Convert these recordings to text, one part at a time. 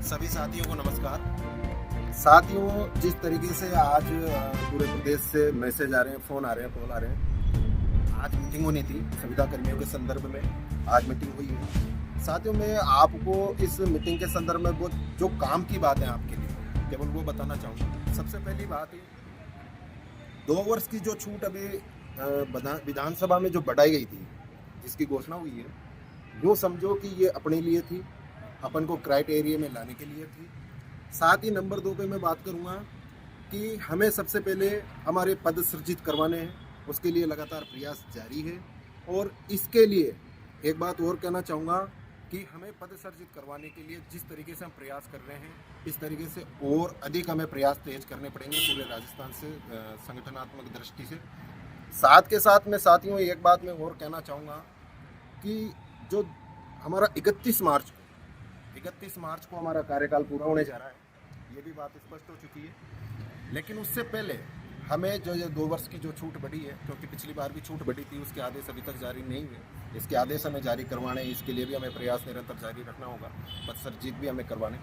सभी साथियों को नमस्कार। साथियों, जिस तरीके से आज पूरे प्रदेश से मैसेज आ रहे हैं, फ़ोन आ रहे हैं, कॉल आ रहे हैं, आज मीटिंग होनी थी संविदा कर्मियों के संदर्भ में। आज मीटिंग हुई है। साथियों, मैं आपको इस मीटिंग के संदर्भ में वो जो काम की बात है आपके लिए केवल वो बताना चाहूँगा। सबसे पहली बात है, 2 वर्ष की जो छूट अभी विधानसभा में जो बढ़ाई गई थी, जिसकी घोषणा हुई है, यूँ समझो कि ये अपने लिए थी, अपन को क्राइटेरिया में लाने के लिए थी। साथ ही नंबर 2 पे मैं बात करूँगा कि हमें सबसे पहले हमारे पद सृजित करवाने हैं, उसके लिए लगातार प्रयास जारी है। और इसके लिए एक बात और कहना चाहूँगा कि हमें पद सृजित करवाने के लिए जिस तरीके से हम प्रयास कर रहे हैं, इस तरीके से और अधिक हमें प्रयास तेज करने पड़ेंगे पूरे राजस्थान से संगठनात्मक दृष्टि से। साथ के साथ में साथियों एक बात मैं और कहना चाहूँगा कि जो हमारा 31 मार्च को हमारा कार्यकाल पूरा होने जा रहा है, ये भी बात स्पष्ट हो चुकी है। लेकिन उससे पहले हमें जो ये 2 वर्ष की जो छूट बढ़ी है, क्योंकि पिछली बार भी छूट बढ़ी थी, उसके आदेश अभी तक जारी नहीं हुए। इसके आदेश हमें जारी करवाने, इसके लिए भी हमें प्रयास निरंतर जारी रखना होगा। पद सृजित भी हमें करवाने।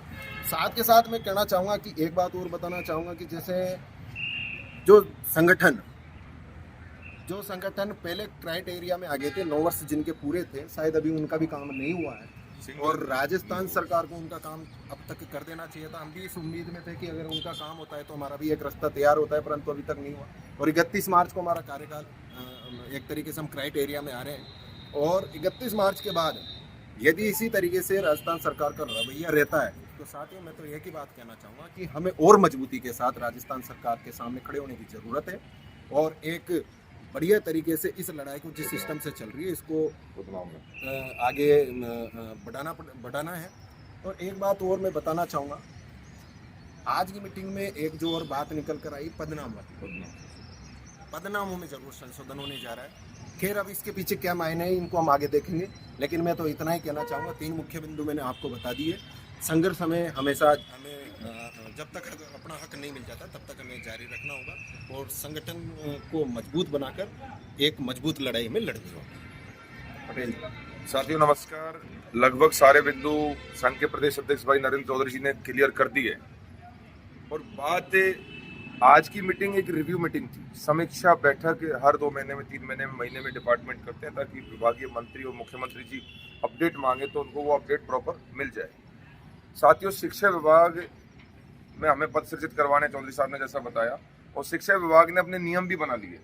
साथ के साथ मैं कहना चाहूँगा कि एक बात और बताना चाहूँगा कि जैसे जो संगठन पहले क्राइटेरिया में आगे थे, 9 वर्ष जिनके पूरे थे, शायद अभी उनका भी काम नहीं हुआ है और राजस्थान सरकार को उनका काम अब तक कर देना चाहिए था। हम भी इस उम्मीद में थे कि अगर उनका काम होता है तो हमारा भी एक रास्ता तैयार होता है, परंतु अभी तक नहीं हुआ। और 31 मार्च को हमारा कार्यकाल एक तरीके से हम क्राइटेरिया में आ रहे हैं। और 31 मार्च के बाद यदि इसी तरीके से राजस्थान सरकार का रवैया रहता है तो साथियों मैं तो एक ही बात कहना चाहूँगा कि हमें और मजबूती के साथ राजस्थान सरकार के सामने खड़े होने की ज़रूरत है और एक बढ़िया तरीके से इस लड़ाई को जिस सिस्टम से चल रही है इसको आगे बढ़ाना है। और एक बात और मैं बताना चाहूँगा, आज की मीटिंग में एक जो और बात निकल कर आई, पदनामों में जरूर संशोधन होने जा रहा है। खैर अब इसके पीछे क्या मायने हैं इनको हम आगे देखेंगे, लेकिन मैं तो इतना ही कहना चाहूँगा, 3 मुख्य बिंदु मैंने आपको बता दिए। संघर्ष हमेशा जब तक अपना हक नहीं मिल जाता तब तक हमें जारी रखना होगा और संगठन को मजबूत बनाकर एक मजबूत लड़ाई में लड़नी होगी। पटेल साथियों नमस्कार। लगभग सारे बिंदु संघ के प्रदेश अध्यक्ष भाई नरेंद्र चौधरी जी ने क्लियर कर दी है। और बात आज की मीटिंग एक रिव्यू मीटिंग थी, समीक्षा बैठक हर 2 महीने में, 3 महीने में, महीने में डिपार्टमेंट करते हैं ताकि विभागीय मंत्री और मुख्यमंत्री जी अपडेट मांगे तो उनको वो अपडेट प्रॉपर मिल जाए। साथियों, शिक्षा विभाग में हमें पद सृजित करवाने चौधरी साहब ने जैसा बताया, और शिक्षा विभाग ने अपने नियम भी बना लिए।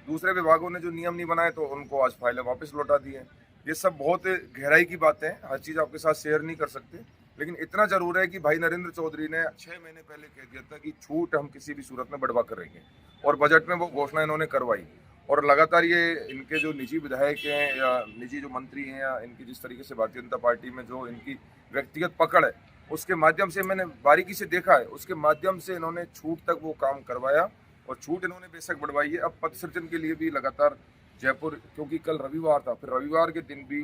दूसरे विभागों ने जो नियम नहीं बनाए तो उनको आज फाइलें वापस लौटा दी है। ये सब बहुत गहराई की बातें हैं, हर चीज़ आपके साथ शेयर नहीं कर सकते, लेकिन इतना जरूर है कि भाई नरेंद्र चौधरी ने 6 महीने पहले कह दिया था कि छूट हम किसी भी सूरत में बढ़वा करेंगे और बजट में वो घोषणा इन्होंने करवाई। और लगातार ये इनके जो निजी विधायक हैं या निजी जो मंत्री हैं या इनकी जिस तरीके से भारतीय जनता पार्टी में जो इनकी व्यक्तिगत पकड़ है, उसके माध्यम से मैंने बारीकी से देखा है, उसके माध्यम से इन्होंने छूट तक वो काम करवाया और छूट इन्होंने बेशक बढ़वाई है। अब पद सृजन के लिए भी लगातार जयपुर, क्योंकि कल रविवार था, फिर रविवार के दिन भी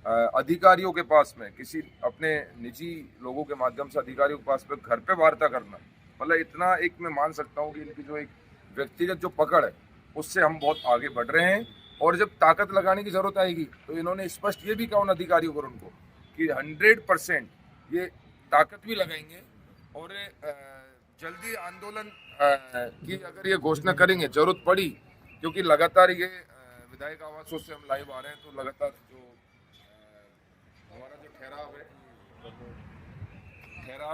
अधिकारियों के पास में किसी अपने निजी लोगों के माध्यम से अधिकारियों के पास में घर पे वार्ता करना, मतलब इतना एक मैं मान सकता हूँ कि इनकी जो एक व्यक्तिगत जो पकड़ है उससे हम बहुत आगे बढ़ रहे हैं। और जब ताकत लगाने की जरूरत आएगी तो इन्होंने स्पष्ट ये भी कहा उन अधिकारियों पर उनको कि 100% ये ताकत भी लगाएंगे और जल्दी आंदोलन की अगर ये घोषणा करेंगे जरूरत पड़ी, क्योंकि लगातार ये विधायक आवासों से हम लाइव आ रहे हैं तो लगातार जो हमारा जो ठहराव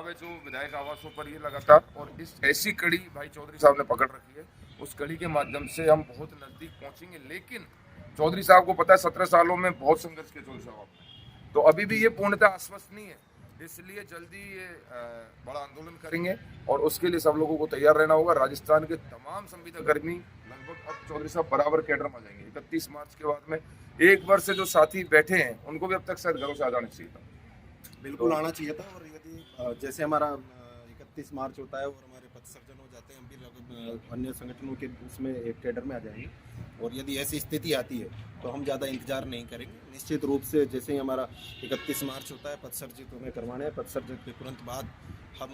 है जो विधायक आवासों पर ये लगातार, और इस ऐसी कड़ी भाई चौधरी साहब ने पकड़ रखी है, उस कड़ी के माध्यम से हम बहुत नजदीक पहुंचेंगे। लेकिन चौधरी साहब को पता है 17 सालों में बहुत संघर्ष किया चौधरी साहब, तो अभी भी ये पूर्णतः आश्वस्त नहीं है, इसलिए जल्दी ये बड़ा आंदोलन करेंगे और उसके लिए सब लोगों को तैयार रहना होगा। राजस्थान के तमाम संविदा कर्मी लगभग अब चौधरी साहब बराबर कैडर में आ जाएंगे। 31 मार्च के बाद में 1 वर्ष से जो साथी बैठे हैं उनको भी अब तक शायद घरों से आ जाना चाहिए था। बिल्कुल आना चाहिए था। और यदि जैसे हमारा 31 मार्च होता है और हमारे पद सृजन हो जाते हैं, हम भी लगभग अन्य संगठनों के उसमें एक कैडर में आ जाएंगे। और यदि ऐसी स्थिति आती है तो हम ज़्यादा इंतजार नहीं करेंगे, निश्चित रूप से जैसे ही हमारा 31 मार्च होता है पद सृजित हमें करवाना है, पद सृजित के तुरंत बाद हम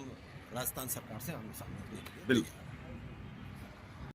राजस्थान सरकार से आमने सामने बिल्कुल।